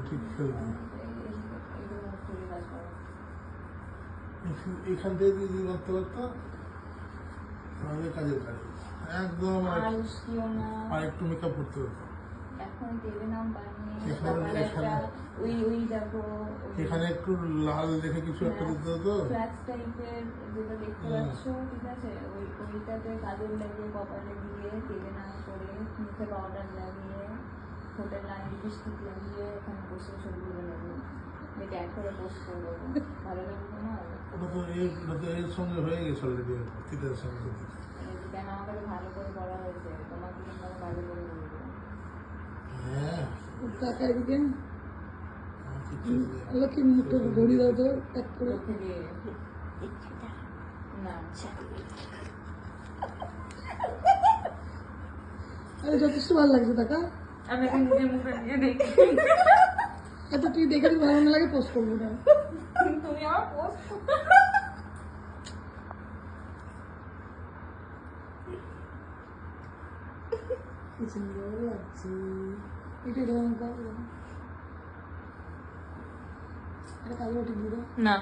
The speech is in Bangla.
ঠিক করে দিই। এখান থেকে যদি করতে পারতো তাহলে কাজের কাজ একদম আর একটু মেকআপ করতে হতো। এখানে একটু লাল দেখে কিছু একটা দিতে হতো। ফ্ল্যাক্স টাইপের যেটা দেখতে পাচ্ছ, ঠিক আছে, ওইটাতে কাজল লাগিয়ে, কপালে দিয়ে, তেলে নাম করে, মুখে পাউডার লাগিয়ে, হোটেল লাগিয়ে, লিপস্টিক লাগিয়ে এখানে বসে ছবিগুলো নেবো, দেখে এক করে পোস্ট করে দেবো। ভালো লাগবে না? ওটা তো এর সঙ্গে হয়ে গেছে অলরেডি, চিতার সঙ্গে। কেন আমাকে ভালো করে করা হয়েছে, তোমাকে কিন্তু আমি ভালো করে বলবো। হ্যাঁ টাকা দিকে লক্ষ্মী মুখটা ঘড়ি দাও তো এক করে না। আরে যথেষ্ট ভালো লাগছে টাকা। আমি এখন নিজের মুখে নিজে দেখি। এত তুই দেখে যদি ভালো না লাগে পোস্ট করবো না। তুমি আমার পোস্ট কি সুন্দর লাগছে এটা। ধরুন এটা কালো ঠিক দিল না।